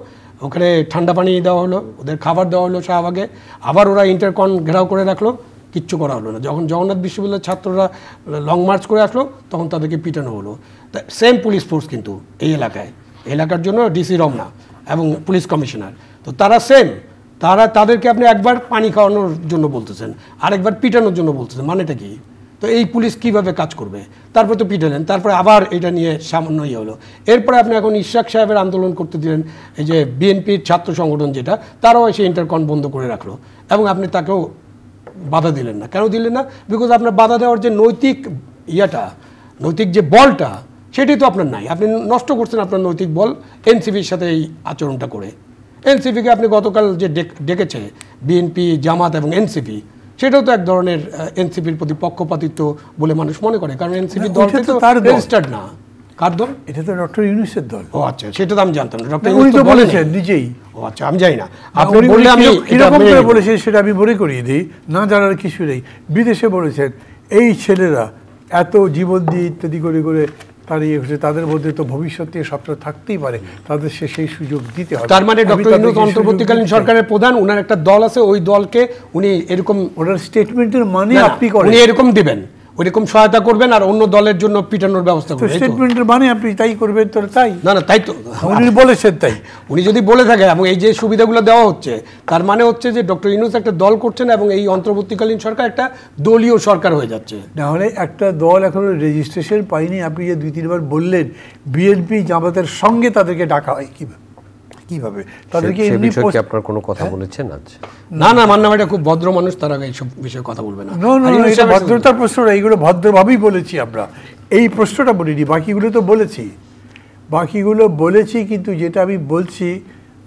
ওখানে ঠান্ডা পানি দেওয়া হলো, ওদের খাবার দেওয়া হলো শাহবাগে, আবার ওরা ইন্টারকন ঘেরাও করে রাখলো, কিচ্ছু করা হলো না। যখন জগন্নাথ বিশ্ববিদ্যালয়ের ছাত্ররা লং মার্চ করে আসলো তখন তাদেরকে পিটানো হলো। সেম পুলিশ ফোর্স কিন্তু এই এলাকার জন্য ডিসি রমনা এবং পুলিশ কমিশনার, তো তারা সেম, তাদেরকে আপনি একবার পানি খাওয়ানোর জন্য বলতেছেন, আরেকবার পিটানোর জন্য বলতেছেন, মানেটা কি? তো এই পুলিশ কিভাবে কাজ করবে? তারপর তো পিটালেন, তারপরে আবার এটা নিয়ে সামান্য হলো। এরপরে আপনি এখন ইশরাক সাহেবের আন্দোলন করতে দিলেন, এই যে বিএনপির ছাত্র সংগঠন যেটা, তারাও এসে ইন্টারকন বন্ধ করে রাখলো এবং আপনি তাকেও বাধা দিলেন না। কেন দিলেন না? বিকজ আপনার বাধা দেওয়ার যে নৈতিক যে বলটা সেটাই তো আপনার নাই। আপনি নষ্ট করছেন আপনার নৈতিক বল এনসিপির সাথে এই আচরণটা করে। এনসিপিকে আপনি গতকাল যে ডেকেছে বিএনপি, জামাত এবং এনসিপি, সেটাও তো এক ধরনের এনসিপির প্রতি পক্ষপাতিত্ব বলে মানুষ মনে করে, কারণ এনসিপি দলটা তো রেজিস্টার্ড না। কার দল? এটা তো ডক্টর ইউনূসের দল। ও আচ্ছা, সেটা তো আমি জানতাম না। ডক্টর ইউনূস তো বলেছেন নিজেই। ও আচ্ছা, আমি জানি না, আপনি বললে আমি কিরকম করে বলেছেন সেটা আমি মনে করিয়ে দিই, না জানার কিছু নেই। বিদেশে বলেছেন এই ছেলেরা এত জীবন দিয়ে ইত্যাদি করে করে তার ইয়ে হচ্ছে, তাদের মধ্যে তো ভবিষ্যতে সবটা থাকতেই পারে, তাদের সেই সুযোগ দিতে হবে। তার মানে ডক্টর ইউনূস অন্তর্বর্তীকালীন সরকারের প্রধান, ওনার একটা দল আছে, ওই দলকে উনি এরকম, ওনার স্টেটমেন্টের মানে আপনি করেন, উনি এরকম দিবেন, ওইরকম সহায়তা করবেন আর অন্য দলের জন্য পিটানোর ব্যবস্থা করবেন। স্টেটমেন্টের মানে আপনি তাই করবেন? তো তাই না, তাই তো উনি বলেছেন। তাই উনি যদি বলে থাকে এবং এই যে সুবিধাগুলো দেওয়া হচ্ছে, তার মানে হচ্ছে যে ডক্টর ইউনূস একটা দল করছেন এবং এই অন্তর্বর্তীকালীন সরকার একটা দলীয় সরকার হয়ে যাচ্ছে। নাহলে একটা দল এখনো রেজিস্ট্রেশন পাইনি, আপনি যে 2-3বার বললেন বিএনপি জামাতের সঙ্গে তাদেরকে ডাকা হয় কিভাবে? তাদেরকে এমনি আপনার কোনো কথা বলেছেন আজ? না, মান্না ভাইটা খুব ভদ্র মানুষ, তারা এইসব বিষয়ে কথা বলবে না। এটা ভদ্রতার প্রশ্নটা, এইগুলো ভদ্রভাবেই বলেছি আমরা, এই প্রশ্নটা বলিনি, বাকিগুলো তো বলেছি, কিন্তু যেটা আমি বলছি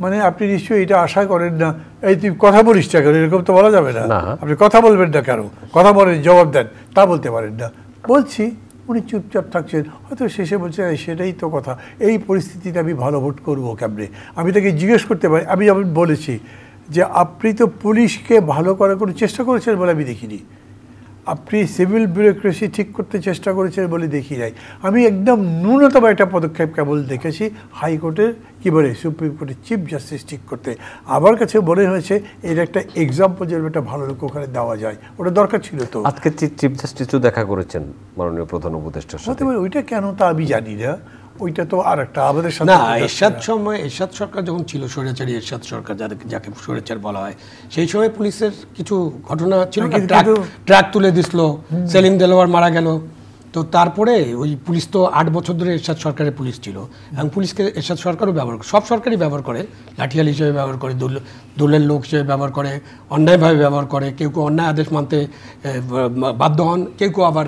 মানে আপনি নিশ্চয়ই এটা আশা করেন না এই তুই কথা বলিস না কেন, এরকম তো বলা যাবে না। আপনি কথা বলবেন না কেন, কথা বলেন, জবাব দেন, তা বলতে পারেন না। বলছি, উনি চুপচাপ থাকছেন, হয়তো শেষে বলছেন সেটাই তো কথা, এই পরিস্থিতিতে আমি ভালো ভোট করবো কেমনে। আমি তাকে জিজ্ঞেস করতে পারি, আমি যেমন বলেছি যে আপনি তো পুলিশকে ভালো করার কোনো চেষ্টা করেছেন বলে আমি দেখিনি, আপনি সিভিল ব্যুরোক্রেসি ঠিক করতে চেষ্টা করেছেন বলে দেখি নাই। আমি একদম ন্যূনতম একটা পদক্ষেপ কেবল দেখেছি হাইকোর্টের কি বলে সুপ্রিম কোর্টের চিফ জাস্টিস ঠিক করতে। আমার কাছে মনে হয়েছে এর একটা এক্সাম্পল যে একটা ভালো লোক ওখানে দেওয়া যায়, ওটা দরকার ছিল। তো আজকে চিফ জাস্টিসও দেখা করেছেন মাননীয় প্রধান উপদেষ্টার সাথে, ওইটা কেন তা আমি জানি না, ওইটা তো আর একটা আমাদের সাথে না। এরশাদ সরকার যখন ছিল, স্বৈরাচারী এরশাদ সরকার যাকে স্বৈরাচার বলা হয়, সেই সময় পুলিশের কিছু ঘটনা ছিল, ট্রাক তুলে দিছিল, সেলিম দেলোয়ার মারা গেল, তো তারপরে ওই পুলিশ তো 8 বছর ধরে এরশাদ সরকারের পুলিশ ছিল এবং পুলিশকে এরশাদ সরকারও ব্যবহার করে, সব সরকারই ব্যবহার করে, লাঠিয়াল হিসেবে ব্যবহার করে, দলের লোক হিসেবে ব্যবহার করে, অন্যায়ভাবে ব্যবহার করে, কেউ অন্যায় আদেশ মানতে বাধ্য হন, কেউ আবার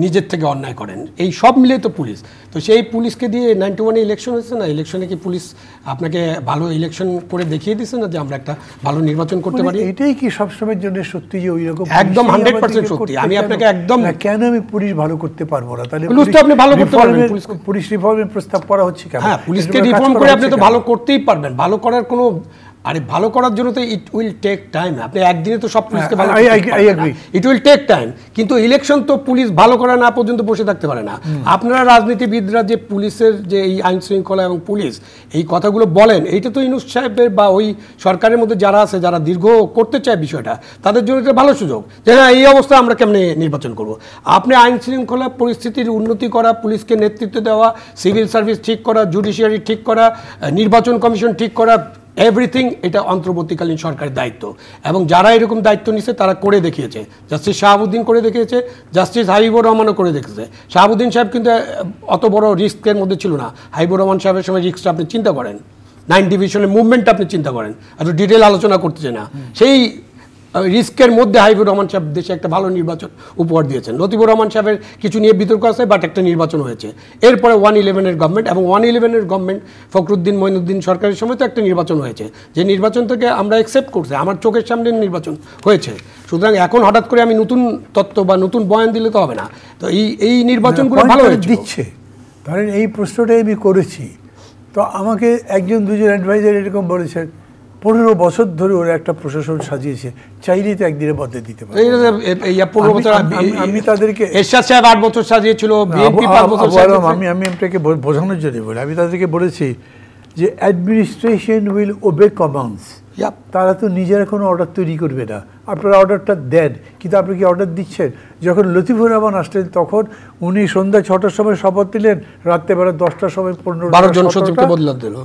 নিজের থেকে অন্যায় করেন, এই সব মিলে তো পুলিশ। তো সেই পুলিশকে দিয়ে 91-এ ইলেকশন হয়েছে না, ইলেকশনে কি পুলিশ আপনাকে ভালো ইলেকশন করে দেখিয়ে দিচ্ছে না যে আমরা একটা ভালো নির্বাচন করতে পারি? এটাই কি সবসময়ের জন্য সত্যি যে ওই রকম? একদম 100% সত্যি। আমি আপনাকে একদম, কেন আমি পুলিশ ভালো করতে পারবো না? তাহলে আপনি ভালো করতে পারবেন, পুলিশ রিফর্মের প্রস্তাব করা হচ্ছে কেন? হ্যাঁ, পুলিশকে রিফর্ম করে আপনি তো ভালো করতেই পারবেন, ভালো করার কোনো, আরে ভালো করার জন্য তো ইট উইল টেক টাইম। আপনি একদিনে তো সব পুলিশকে ভালো, ইট উইল টেক টাইম, কিন্তু ইলেকশন তো পুলিশ ভালো করা না পর্যন্ত বসে থাকতে পারে না। আপনারা রাজনীতিবিদরা যে পুলিশের যে এই আইন শৃঙ্খলা এবং পুলিশ এই কথাগুলো বলেন, এইটা তো ইউনূস সাহেবের বা ওই সরকারের মধ্যে যারা আছে, যারা দীর্ঘ করতে চায় বিষয়টা, তাদের জন্য এটা ভালো সুযোগ যে হ্যাঁ এই অবস্থা আমরা কেমনে নির্বাচন করব। আপনি আইন শৃঙ্খলা পরিস্থিতির উন্নতি করা, পুলিশকে নেতৃত্ব দেওয়া, সিভিল সার্ভিস ঠিক করা, জুডিশিয়ারি ঠিক করা, নির্বাচন কমিশন ঠিক করা, এভরিথিং এটা অন্তর্বর্তীকালীন সরকারের দায়িত্ব এবং যারা এরকম দায়িত্ব নিচ্ছে তারা করে দেখিয়েছে। জাস্টিস শাহাবুদ্দিন করে দেখিয়েছে, জাস্টিস হাবিবুর রহমানও করে দেখেছে। শাহাবুদ্দিন সাহেব কিন্তু অত বড় রিস্কের মধ্যে ছিল না, হাবিবুর রহমান সাহেবের সময় রিস্কটা আপনি চিন্তা করেন, 9 ডিভিশনের মুভমেন্টটা আপনি চিন্তা করেন, এত ডিটেল আলোচনা করতেছে না, সেই রিস্কের মধ্যে হাবিবুর রহমান সাহেব দেশে একটা ভালো নির্বাচন উপহার দিয়েছেন। লতিফুর রহমান সাহেবের কিছু নিয়ে বিতর্ক আছে, বাট একটা নির্বাচন হয়েছে। এরপরে 111-এর গভর্নমেন্ট এবং 111-এর গভর্নমেন্ট ফখরুদ্দিন মঈনুদ্দিন সরকারের সময় তো একটা নির্বাচন হয়েছে, যে নির্বাচন থেকে আমরা অ্যাকসেপ্ট করছি, আমার চোখের সামনে নির্বাচন হয়েছে। সুতরাং এখন হঠাৎ করে আমি নতুন তত্ত্ব বা নতুন বয়ান দিলে তো হবে না। তো এই নির্বাচনগুলো ভালো দিচ্ছে। ধরেন এই প্রশ্নটাই আমি করেছি, তো আমাকে 1-2জন অ্যাডভাইজার এরকম বলেছেন 15 বছর ধরে ওরা একটা প্রশাসন সাজিয়েছে, চাইলেই তো একদিনে বদলে দিতে পারে। আমি তাদেরকে এরশাদ সাহেব 8 বছর সাজিয়েছিল, বিএনপি 5 বছর সাজিয়েছে। আমি আপনাকে বোঝানোর জন্য বলি, আমি তাদেরকে বলেছি যে অ্যাডমিনিস্ট্রেশন উইল ওবে কমান্ডস। তারা তো নিজেরা কোনো অর্ডার তৈরি করবে না, আপনারা অর্ডারটা দেন, কিন্তু আপনি কি অর্ডার দিচ্ছেন? যখন লতিফুর রহমান আসলেন তখন উনি সন্ধ্যা 6টার সময় শপথ নিলেন, রাত্রেবেলা 10টার সময় 12 জন সচিবকে বদলে দিল,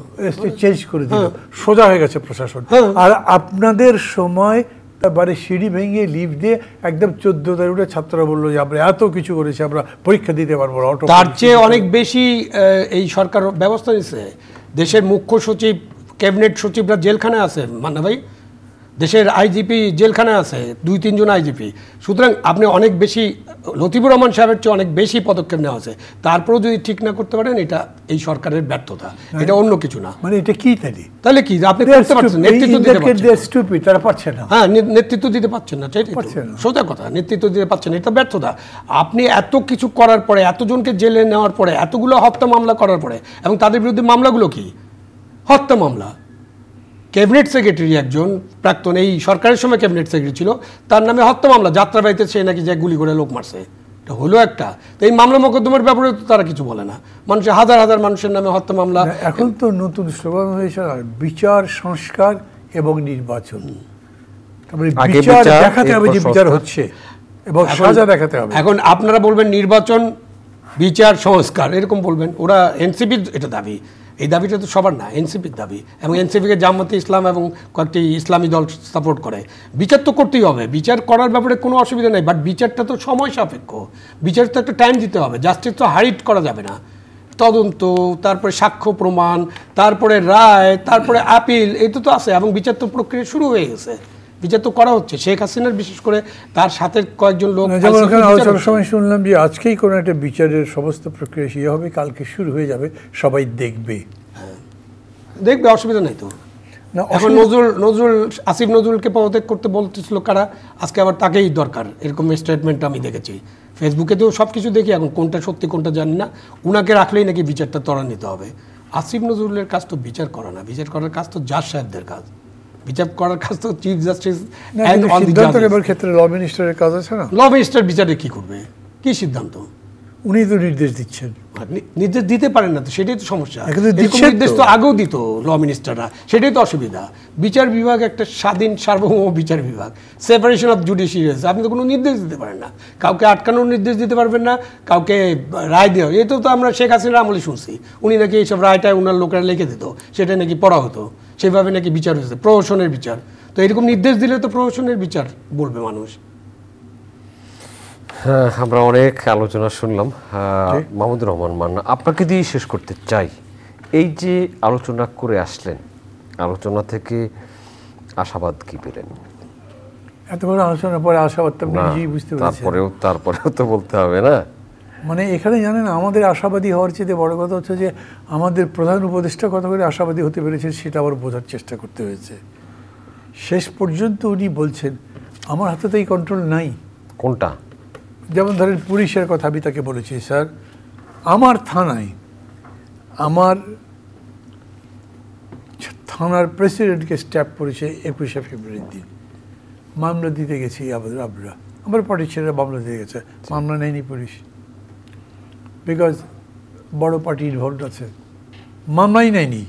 চেঞ্জ করে দিল, সোজা হয়ে গেছে প্রশাসন। আর আপনাদের সময় তারপরে সিঁড়ি ভেঙে লিফট দিয়ে একদম 14 তারিখে ছাত্ররা বললো যে আমরা এত কিছু করেছি, আমরা পরীক্ষা দিতে পারবো। তার চেয়ে অনেক বেশি এই সরকার ব্যবস্থা নিচ্ছে। দেশের মুখ্য সচিব, ক্যাবিনেট সচিবরা জেলখানায় আছে, মান্না ভাই, দেশের আইজিপি জেলখানায় আছে, 2-3 জন আইজিপি। সুতরাং আপনি অনেক বেশি, লতিফুর রহমান সাহেবের চেয়ে অনেক বেশি পদক্ষেপ নেওয়া আছে, তারপরেও যদি ঠিক না করতে পারেন, এটা এই সরকারের ব্যর্থতা, এটা অন্য কিছু না। মানে এটা কি তাহলে কি আপনি করতে পারছেন? নেতৃত্ব দিতে পারছেন, তারা পারছে না। হ্যাঁ, নেতৃত্ব দিতে পারছেন না, সোজা কথা, নেতৃত্ব দিতে পারছেন, এটা ব্যর্থতা। আপনি এত কিছু করার পরে, এতজনকে জেলে নেওয়ার পরে, এতগুলো হত্যা মামলা করার পরে, এবং তাদের বিরুদ্ধে মামলাগুলো কি? হত্যা মামলা। ক্যাবিনেট সেক্রেটারি একজন প্রাক্তন, এই সরকারের সময় ক্যাবিনেট সেক্রেটারি ছিল, তার নামে হত্যা মামলা, যাত্রাবাড়িতে সে নাকি যে গুলি করে লোক মারছে, এটা হলো একটা। তো এই মামলা মোকদ্দমার ব্যাপারে তো তারা কিছু বলে না। মানুষের হাজার হাজার মানুষের নামে হত্যা মামলা। এখন তো নতুন স্লোগান হয়েছে বিচার, সংস্কার এবং নির্বাচন। বিচার দেখাতে হবে যে বিচার হচ্ছে, এবং সাজা দেখাতে হবে। এখন আপনারা বলবেন নির্বাচন, বিচার, সংস্কার, এরকম বলবেন। ওরা এনসিপির এটা দাবি, এই দাবিটা তো সবার না, এনসিপির দাবি, এবং এনসিপিকে জামাতে ইসলাম এবং কয়েকটি ইসলামী দল সাপোর্ট করে। বিচার তো করতেই হবে, বিচার করার ব্যাপারে কোনো অসুবিধা নেই, বাট বিচারটা তো সময় সাপেক্ষ, বিচার তো একটা টাইম দিতে হবে। জাস্টিস তো হারিট করা যাবে না, তদন্ত, তারপরে সাক্ষ্য প্রমাণ, তারপরে রায়, তারপরে আপিল, এই তো আছে, এবং বিচার তো প্রক্রিয়া শুরু হয়ে গেছে, বিচার তো করা হচ্ছে। শেখ হাসিনার বিশেষ করে তার সাথে কয়েকজন লোক, আলোচনার সময় শুনলাম যে আজকেই কোনো একটা বিচারের সমস্ত প্রক্রিয়া ইয়ে হবে, কালকে শুরু হয়ে যাবে, সবাই দেখবে। দেখবে, অসুবিধা নেই তো। এখন আসিফ নজরুলকে পদত্যাগ করতে বলতেছিল কারা, আজকে আবার তাকেই দরকার, এরকম স্টেটমেন্ট আমি দেখেছি ফেসবুকে। তো সব কিছু দেখি, এখন কোনটা সত্যি কোনটা জানি না। উনাকে রাখলেই নাকি বিচারটা ত্বরান্বিত হবে। আসিফ নজরুলের কাজ তো বিচার করা না, বিচার করার কাজ তো জাজ সাহেবদের কাজ, বিচার করার কাজ তো chief justice and all the জাজেস। এর ক্ষেত্রে ল মিনিস্টারের কাজ আছে না? ল মিনিস্টার বিচারে কি করবে? কি সিদ্ধান্ত? উনি তো নির্দেশ দিচ্ছেন। নির্দেশ দিতে পারেন না তো, সেটাই তো সমস্যা। নির্দেশ তো আগেও দিত ল মিনিস্টাররা, সেটাই তো অসুবিধা। বিচার বিভাগ একটা স্বাধীন সার্বভৌম বিচার বিভাগ, সেপারেশন অফ জুডিশিয়ারি। আপনি তো কোনো নির্দেশ দিতে পারেন না, কাউকে আটকানোর নির্দেশ দিতে পারবেন না, কাউকে রায় দেওয়া। এ তো আমরা শেখ হাসিনার আমলে শুনছি, উনি নাকি এইসব রায়টায় ওনার লোকেরা লিখে দিত, সেটা নাকি পড়া হতো, সেভাবে নাকি বিচার হয়েছে, প্রহসনের বিচার। তো এরকম নির্দেশ দিলে তো প্রহসনের বিচার বলবে মানুষ। হ্যাঁ, আমরা অনেক আলোচনা শুনলাম। মাহমুদুর রহমান মান্না, আপনাকে দিয়ে শেষ করতে চাই, এই যে আলোচনা করে আসলেন, আলোচনা থেকে আশাবাদ কি পেলেন? এত বড় আলোচনার পরে আশাবাদ তো নিজেই বুঝতে পেরেছেন। তারপরেও তো বলতে হবে না, মানে এখানে জানেন আমাদের আশাবাদী হওয়ার চেয়ে বড় কথা হচ্ছে যে আমাদের প্রধান উপদেষ্টা কত করে আশাবাদী হতে পেরেছেন সেটা আবার বোঝার চেষ্টা করতে হয়েছে। শেষ পর্যন্ত উনি বলছেন আমার হাতে তো এই কন্ট্রোল নাই। কোনটা? যেমন ধরেন পুলিশের কথা আমি তাকে বলেছি, স্যার আমার থানায়, আমার থানার প্রেসিডেন্টকে স্ট্যাপ করেছে 21শে ফেব্রুয়ারির দিন, মামলা দিতে গেছি আমরা, আমার পার্টির ছেলেরা মামলা দিয়ে গেছে, মামলা নেয়নি পুলিশ, বিকজ বড় পার্টি ইনভলভ আছে, মামলাই নেয়নি।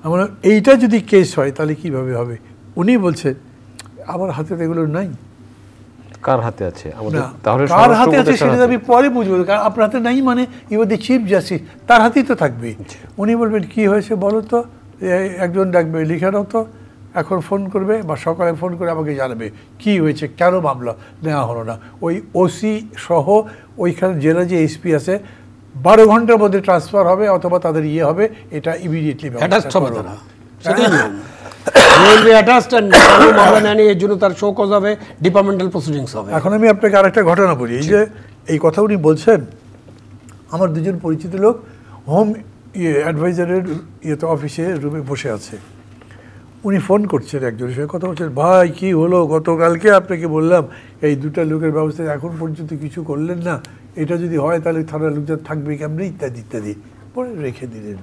আমরা এইটা যদি কেস হয় তাহলে কীভাবে হবে? উনি বলছেন আমার হাতে তো এগুলো নাই। কার হাতে আছে? কার হাতে আছে সেটা আমি পরে বুঝবো, কারণ আপনার হাতে নাই মানে ইউ দি চিফ জাস্টিস, তার হাতেই তো থাকবে। উনি বলবেন কি হয়েছে বলো তো, একজন ডাকবে, লিখে নাও তো, এখন ফোন করবে বা সকালে ফোন করে আমাকে জানাবে কি হয়েছে, কেন মামলা নেওয়া হলো না। ওই ওসি সহ ওইখানে জেলা যে এসপি আছে 12 ঘন্টার মধ্যে ট্রান্সফার হবে অথবা তাদের ইয়ে হবে, এটা ইমিডিয়েটলি এখন আমি আপনাকে আরেকটা ঘটনা বলি। এই যে এই কথা উনি বলছেন, আমার দুজন পরিচিত লোক হোম অ্যাডভাইজারের ইয়েতে অফিসে রুমে বসে আছে, উনি ফোন করছেন, একজনের সঙ্গে কথা বলছেন, ভাই কি হলো, গতকালকে আপনাকে বললাম এই 2টা লোকের ব্যবস্থা, এখন পর্যন্ত কিছু করলেন না, এটা যদি হয় তাহলে থানার লোকজন থাকবে কেমনি, ইত্যাদি ইত্যাদি পরে রেখে দিলেন।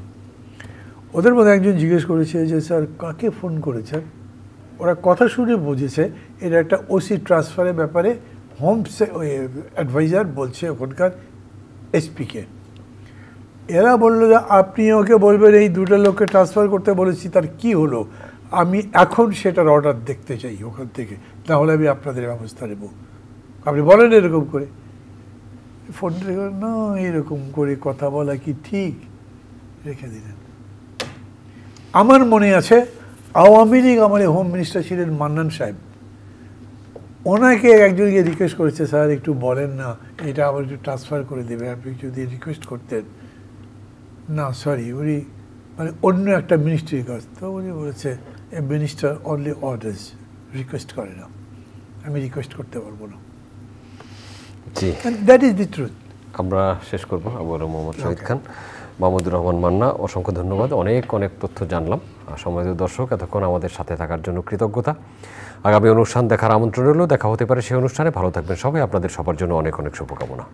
ওদের মধ্যে একজন জিজ্ঞেস করেছে যে স্যার কাকে ফোন করেছেন, ওরা কথা শুনে বুঝেছে এটা একটা ওসি ট্রান্সফারের ব্যাপারে হোম অ্যাডভাইজার বলছে ওখানকার এসপিকে। এরা বললো যে আপনি ওকে বলবেন এই দুটো লোককে ট্রান্সফার করতে বলেছি, তার কি হলো, আমি এখন সেটার অর্ডার দেখতে চাই ওখান থেকে, তাহলে আমি আপনাদের ব্যবস্থা নেব। আপনি বলেন এরকম করে। ফোন রেখে না, এরকম করে কথা বলা কি ঠিক, রেখে দিলেন। আমার মনে আছে আওয়ামী লীগ আমার হোম মিনিস্টার ছিলেন মান্নান সাহেব, ওনাকে একজনকে রিকোয়েস্ট করেছে, স্যার একটু বলেন না এটা আবার একটু ট্রান্সফার করে দেবে, আপনি যদি রিকোয়েস্ট করতেন। না সরি, উনি মানে অন্য একটা মিনিস্ট্রির কাজ, তো উনি বলেছে a minister only orders, request করে না, আমি রিকোয়েস্ট করতে পারবো না। জি, দ্যাট ইজ দি ট্রুথ। আমরা শেষ করবো। আবার মোহাম্মদ শহীদ খান, মাহমুদুর রহমান মান্না, অসংখ্য ধন্যবাদ। অনেক অনেক তথ্য জানলাম। সম্মানিত দর্শক, এতক্ষণ আমাদের সাথে থাকার জন্য কৃতজ্ঞতা। আগামী অনুষ্ঠান দেখার আমন্ত্রণ রইল। দেখা হতে পারে সেই অনুষ্ঠানে। ভালো থাকবেন সবাই। আপনাদের সবার জন্য অনেক অনেক শুভকামনা।